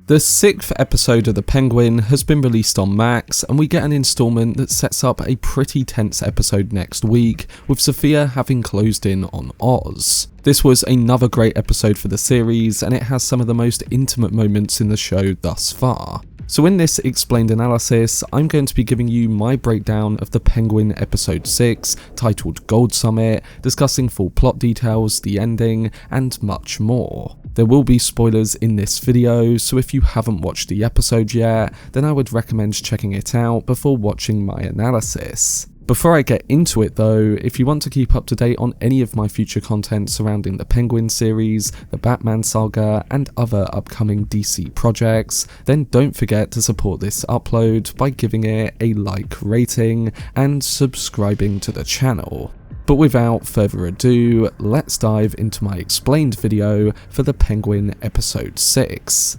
The 6th episode of The Penguin has been released on Max, and we get an installment that sets up a pretty tense episode next week, with Sofia having closed in on Oz. This was another great episode for the series, and it has some of the most intimate moments in the show thus far. So in this explained analysis, I'm going to be giving you my breakdown of The Penguin episode 6, titled Gold Summit, discussing full plot details, the ending, and much more. There will be spoilers in this video, so if you haven't watched the episode yet, then I would recommend checking it out before watching my analysis. Before I get into it though, if you want to keep up to date on any of my future content surrounding the Penguin series, the Batman saga, and other upcoming DC projects, then don't forget to support this upload by giving it a like rating and subscribing to the channel. But without further ado, let's dive into my explained video for The Penguin episode 6.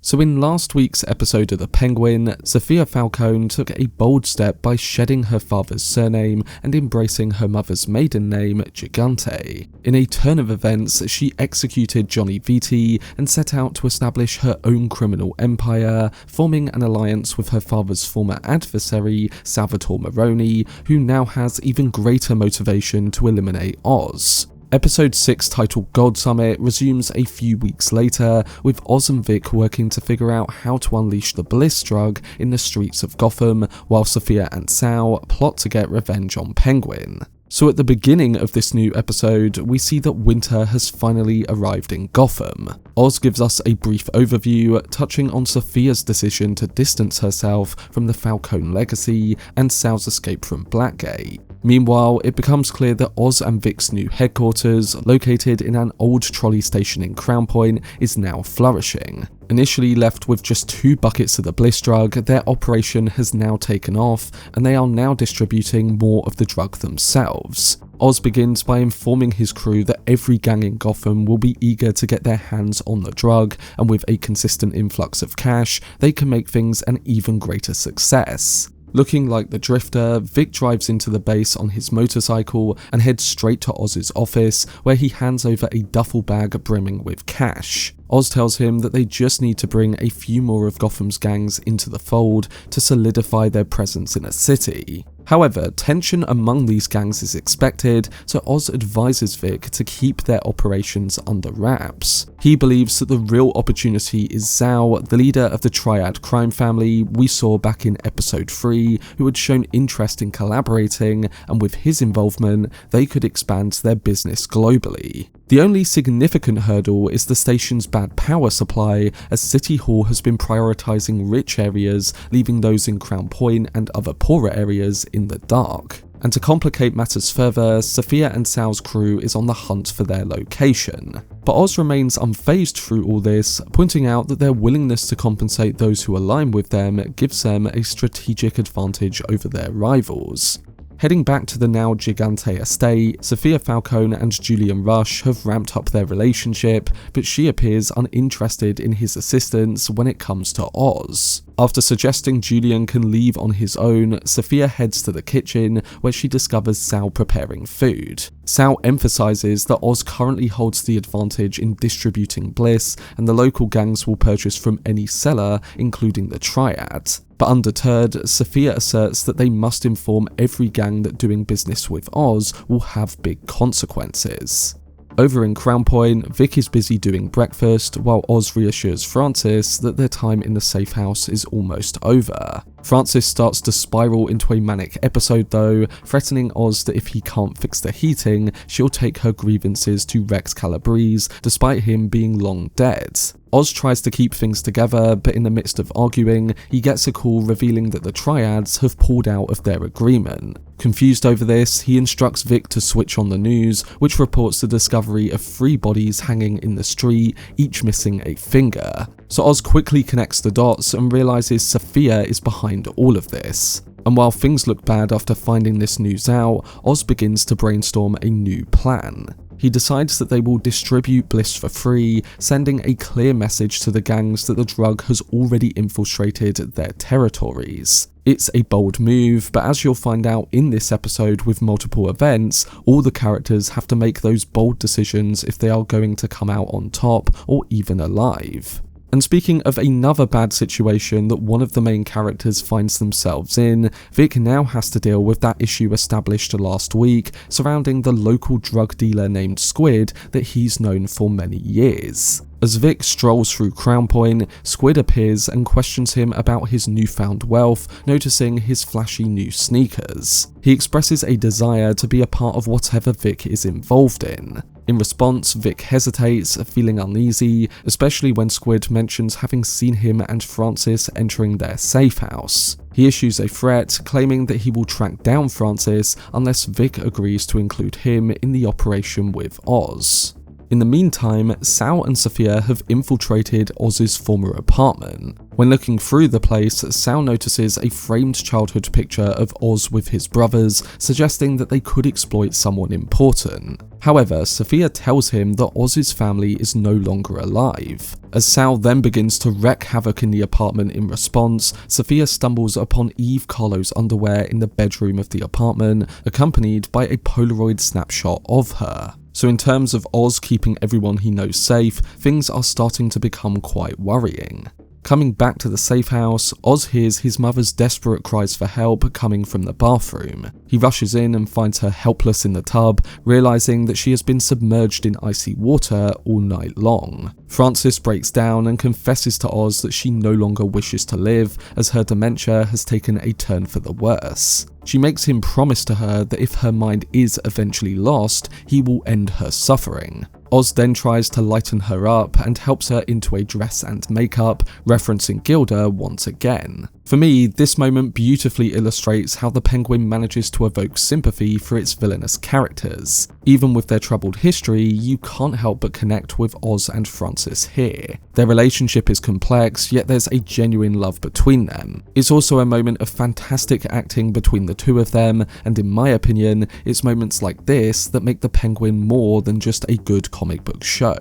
So in last week's episode of The Penguin, Sofia Falcone took a bold step by shedding her father's surname and embracing her mother's maiden name, Gigante. In a turn of events, she executed Johnny Vitti and set out to establish her own criminal empire, forming an alliance with her father's former adversary, Salvatore Maroni, who now has even greater motivation to eliminate Oz. Episode 6, titled Gold Summit, resumes a few weeks later, with Oz and Vic working to figure out how to unleash the Bliss drug in the streets of Gotham, while Sofia and Sal plot to get revenge on Penguin. So at the beginning of this new episode, we see that winter has finally arrived in Gotham. Oz gives us a brief overview, touching on Sofia's decision to distance herself from the Falcone legacy and Sal's escape from Blackgate. Meanwhile, it becomes clear that Oz and Vic's new headquarters, located in an old trolley station in Crown Point, is now flourishing. Initially left with just 2 buckets of the Bliss drug, their operation has now taken off, and they are now distributing more of the drug themselves. Oz begins by informing his crew that every gang in Gotham will be eager to get their hands on the drug, and with a consistent influx of cash, they can make things an even greater success. Looking like the Drifter, Vic drives into the base on his motorcycle and heads straight to Oz's office, where he hands over a duffel bag brimming with cash. Oz tells him that they just need to bring a few more of Gotham's gangs into the fold to solidify their presence in the city. However, tension among these gangs is expected, so Oz advises Vic to keep their operations under wraps. He believes that the real opportunity is Sal, the leader of the Triad crime family we saw back in episode 3, who had shown interest in collaborating, and with his involvement, they could expand their business globally. The only significant hurdle is the station's bad power supply, as City Hall has been prioritizing rich areas, leaving those in Crown Point and other poorer areas in the dark. And to complicate matters further, Sofia and Sal's crew is on the hunt for their location. But Oz remains unfazed through all this, pointing out that their willingness to compensate those who align with them gives them a strategic advantage over their rivals. Heading back to the now Gigante estate, Sofia Falcone and Julian Rush have ramped up their relationship, but she appears uninterested in his assistance when it comes to Oz. After suggesting Julian can leave on his own, Sofia heads to the kitchen, where she discovers Sal preparing food. Sal emphasizes that Oz currently holds the advantage in distributing Bliss, and the local gangs will purchase from any seller, including the Triad. But undeterred, Sofia asserts that they must inform every gang that doing business with Oz will have big consequences. Over in Crown Point, Vic is busy doing breakfast, while Oz reassures Francis that their time in the safe house is almost over. Francis starts to spiral into a manic episode though, threatening Oz that if he can't fix the heating, she'll take her grievances to Rex Calabrese, despite him being long dead. Oz tries to keep things together, but in the midst of arguing, he gets a call revealing that the Triads have pulled out of their agreement. Confused over this, he instructs Vic to switch on the news, which reports the discovery of 3 bodies hanging in the street, each missing a finger. So Oz quickly connects the dots and realizes Sofia is behind all of this. And while things look bad after finding this news out, Oz begins to brainstorm a new plan. He decides that they will distribute Bliss for free, sending a clear message to the gangs that the drug has already infiltrated their territories. It's a bold move, but as you'll find out in this episode with multiple events, all the characters have to make those bold decisions if they are going to come out on top or even alive. And speaking of another bad situation that one of the main characters finds themselves in, Vic now has to deal with that issue established last week surrounding the local drug dealer named Squid that he's known for many years. As Vic strolls through Crown Point, Squid appears and questions him about his newfound wealth, noticing his flashy new sneakers. He expresses a desire to be a part of whatever Vic is involved in. In response, Vic hesitates, feeling uneasy, especially when Squid mentions having seen him and Francis entering their safe house. He issues a threat, claiming that he will track down Francis unless Vic agrees to include him in the operation with Oz. In the meantime, Sal and Sofia have infiltrated Oz's former apartment. When looking through the place, Sal notices a framed childhood picture of Oz with his brothers, suggesting that they could exploit someone important. However, Sofia tells him that Oz's family is no longer alive. As Sal then begins to wreak havoc in the apartment in response, Sofia stumbles upon Karlo's underwear in the bedroom of the apartment, accompanied by a Polaroid snapshot of her. So in terms of Oz keeping everyone he knows safe, things are starting to become quite worrying. Coming back to the safe house, Oz hears his mother's desperate cries for help coming from the bathroom. He rushes in and finds her helpless in the tub, realizing that she has been submerged in icy water all night long. Francis breaks down and confesses to Oz that she no longer wishes to live, as her dementia has taken a turn for the worse. She makes him promise to her that if her mind is eventually lost, he will end her suffering. Oz then tries to lighten her up and helps her into a dress and makeup, referencing Gilda once again. For me, this moment beautifully illustrates how the Penguin manages to evoke sympathy for its villainous characters. Even with their troubled history, you can't help but connect with Oz and Francis here. Their relationship is complex, yet there's a genuine love between them. It's also a moment of fantastic acting between the two of them, and in my opinion, it's moments like this that make the Penguin more than just a good comic book show.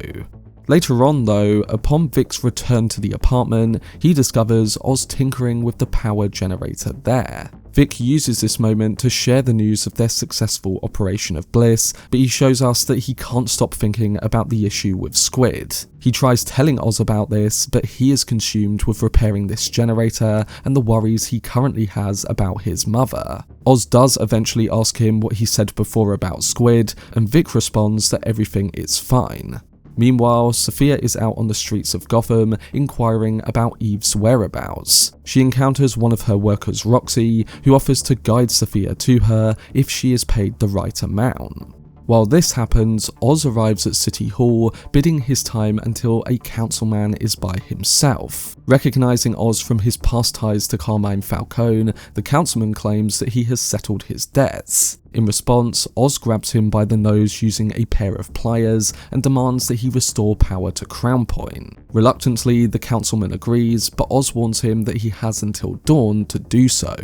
Later on though, upon Vic's return to the apartment, he discovers Oz tinkering with the power generator there. Vic uses this moment to share the news of their successful operation of Bliss, but he shows us that he can't stop thinking about the issue with Squid. He tries telling Oz about this, but he is consumed with repairing this generator and the worries he currently has about his mother. Oz does eventually ask him what he said before about Squid, and Vic responds that everything is fine. Meanwhile, Sofia is out on the streets of Gotham, inquiring about Eve's whereabouts. She encounters one of her workers, Roxy, who offers to guide Sofia to her if she is paid the right amount. While this happens, Oz arrives at City Hall, biding his time until a councilman is by himself. Recognizing Oz from his past ties to Colin Falcone, the councilman claims that he has settled his debts. In response, Oz grabs him by the nose using a pair of pliers and demands that he restore power to Crown Point. Reluctantly, the councilman agrees, but Oz warns him that he has until dawn to do so.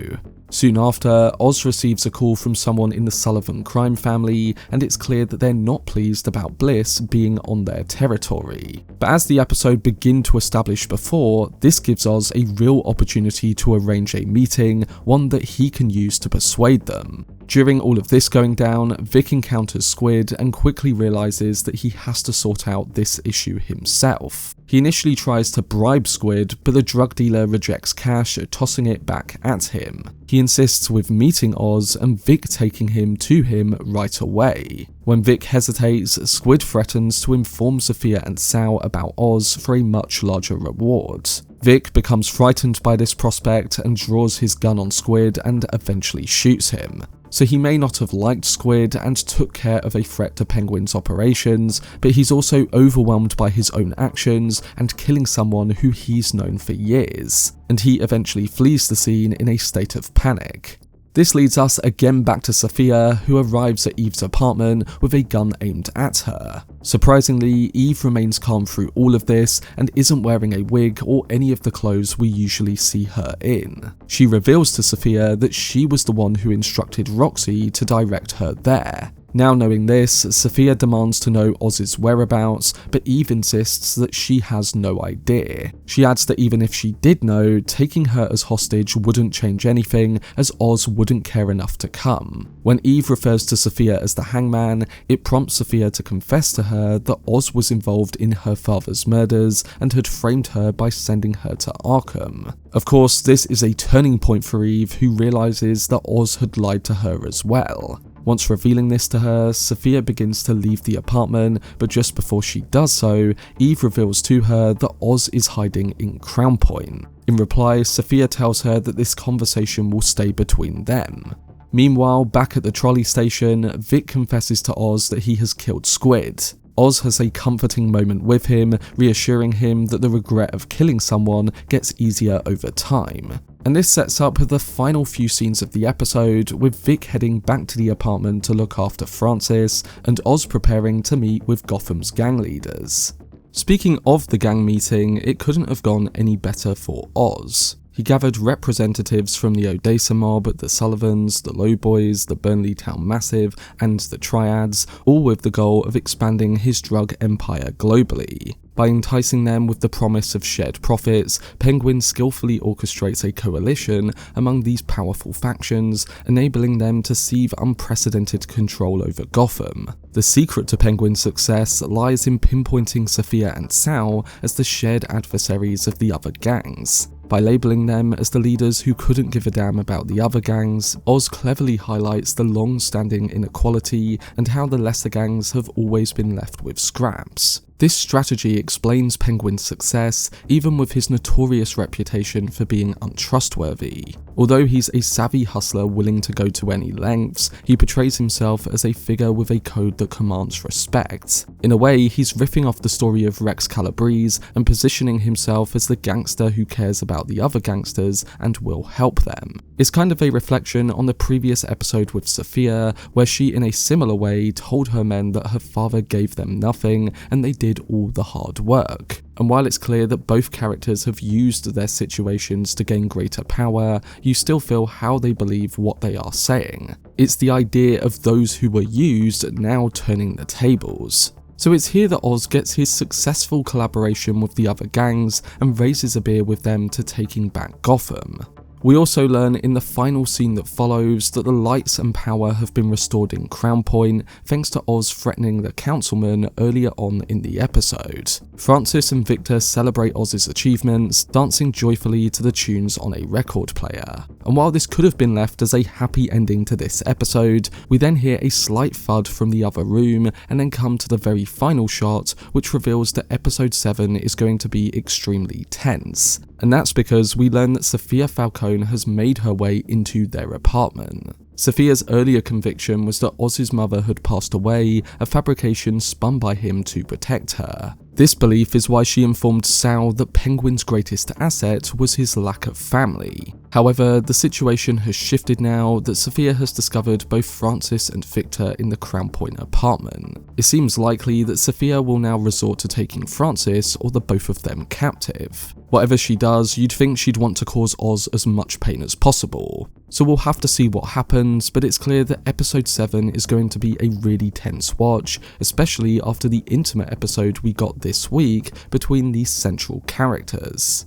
Soon after, Oz receives a call from someone in the Sullivan crime family, and it's clear that they're not pleased about Bliss being on their territory. But as the episode began to establish before, this gives Oz a real opportunity to arrange a meeting, one that he can use to persuade them. During all of this going down, Vic encounters Squid and quickly realizes that he has to sort out this issue himself. He initially tries to bribe Squid, but the drug dealer rejects cash, tossing it back at him. He insists with meeting Oz and Vic taking him to him right away. When Vic hesitates, Squid threatens to inform Sofia and Sal about Oz for a much larger reward. Vic becomes frightened by this prospect and draws his gun on Squid and eventually shoots him. So he may not have liked Squid and took care of a threat to Penguin's operations, but he's also overwhelmed by his own actions and killing someone who he's known for years, and he eventually flees the scene in a state of panic. This leads us again back to Sofia, who arrives at Eve's apartment with a gun aimed at her. Surprisingly, Eve remains calm through all of this and isn't wearing a wig or any of the clothes we usually see her in. She reveals to Sofia that she was the one who instructed Roxy to direct her there. Now knowing this, Sofia demands to know Oz's whereabouts, but Eve insists that she has no idea. She adds that even if she did know, taking her as hostage wouldn't change anything, as Oz wouldn't care enough to come. When Eve refers to Sofia as the hangman, it prompts Sofia to confess to her that Oz was involved in her father's murders and had framed her by sending her to Arkham. Of course, this is a turning point for Eve, who realizes that Oz had lied to her as well. Once revealing this to her, Sofia begins to leave the apartment, but just before she does so, Eve reveals to her that Oz is hiding in Crown Point. In reply, Sofia tells her that this conversation will stay between them. Meanwhile, back at the trolley station, Vic confesses to Oz that he has killed Squid. Oz has a comforting moment with him, reassuring him that the regret of killing someone gets easier over time. And this sets up the final few scenes of the episode, with Vic heading back to the apartment to look after Francis, and Oz preparing to meet with Gotham's gang leaders. Speaking of the gang meeting, it couldn't have gone any better for Oz. He gathered representatives from the Odessa mob, the Sullivans, the Lowboys, the Burnley Town Massive, and the Triads, all with the goal of expanding his drug empire globally. By enticing them with the promise of shared profits, Penguin skillfully orchestrates a coalition among these powerful factions, enabling them to seize unprecedented control over Gotham. The secret to Penguin's success lies in pinpointing Sofia and Sal as the shared adversaries of the other gangs. By labeling them as the leaders who couldn't give a damn about the other gangs, Oz cleverly highlights the long-standing inequality and how the lesser gangs have always been left with scraps. This strategy explains Penguin's success, even with his notorious reputation for being untrustworthy. Although he's a savvy hustler willing to go to any lengths, he portrays himself as a figure with a code that commands respect. In a way, he's riffing off the story of Rex Calabrese and positioning himself as the gangster who cares about the other gangsters and will help them. It's kind of a reflection on the previous episode with Sofia, where she in a similar way told her men that her father gave them nothing and they did all the hard work. And while it's clear that both characters have used their situations to gain greater power, you still feel how they believe what they are saying. It's the idea of those who were used now turning the tables. So it's here that Oz gets his successful collaboration with the other gangs and raises a beer with them to taking back Gotham. We also learn in the final scene that follows that the lights and power have been restored in Crown Point thanks to Oz threatening the councilman earlier on in the episode. Francis and Victor celebrate Oz's achievements, dancing joyfully to the tunes on a record player. And while this could have been left as a happy ending to this episode, we then hear a slight thud from the other room and then come to the very final shot, which reveals that episode 7 is going to be extremely tense. And that's because we learn that Sofia Falcone has made her way into their apartment. Sofia's earlier conviction was that Oz's mother had passed away, a fabrication spun by him to protect her. This belief is why she informed Sal that Penguin's greatest asset was his lack of family. However, the situation has shifted now that Sofia has discovered both Francis and Victor in the Crown Point apartment. It seems likely that Sofia will now resort to taking Francis or the both of them captive. Whatever she does, you'd think she'd want to cause Oz as much pain as possible. So we'll have to see what happens, but it's clear that episode 7 is going to be a really tense watch, especially after the intimate episode we got this week between these central characters.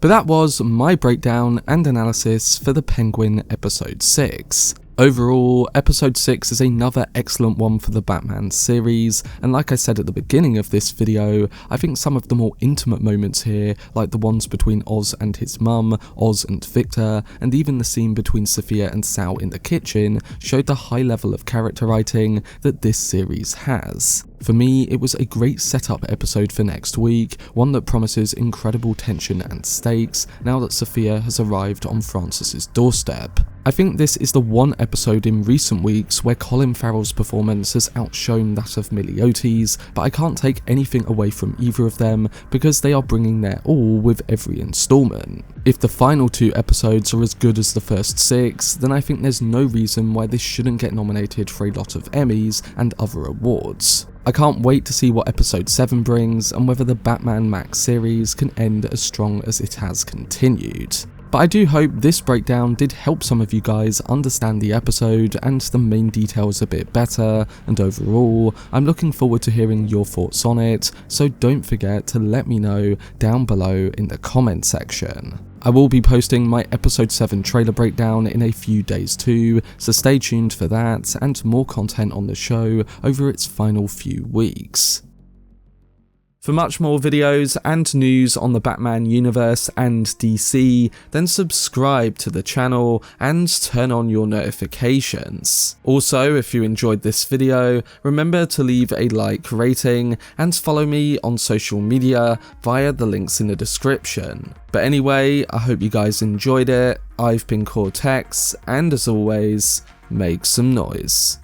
But that was my breakdown and analysis for The Penguin episode 6. Overall, episode 6 is another excellent one for the Batman series, and like I said at the beginning of this video, I think some of the more intimate moments here, like the ones between Oz and his mum, Oz and Victor, and even the scene between Sofia and Sal in the kitchen, showed the high level of character writing that this series has. For me, it was a great setup episode for next week, one that promises incredible tension and stakes now that Sofia has arrived on Francis's doorstep. I think this is the one episode in recent weeks where Colin Farrell's performance has outshone that of Milioti's, but I can't take anything away from either of them because they are bringing their all with every installment. If the final 2 episodes are as good as the first 6, then I think there's no reason why this shouldn't get nominated for a lot of Emmys and other awards. I can't wait to see what episode 7 brings and whether the Batman Max series can end as strong as it has continued. But I do hope this breakdown did help some of you guys understand the episode and the main details a bit better, and overall, I'm looking forward to hearing your thoughts on it, so don't forget to let me know down below in the comment section. I will be posting my episode 7 trailer breakdown in a few days too, so stay tuned for that and more content on the show over its final few weeks. For much more videos and news on the Batman universe and DC, then subscribe to the channel and turn on your notifications. Also, if you enjoyed this video, remember to leave a like, rating, and follow me on social media via the links in the description. But anyway, I hope you guys enjoyed it. I've been Cortex, and as always, make some noise.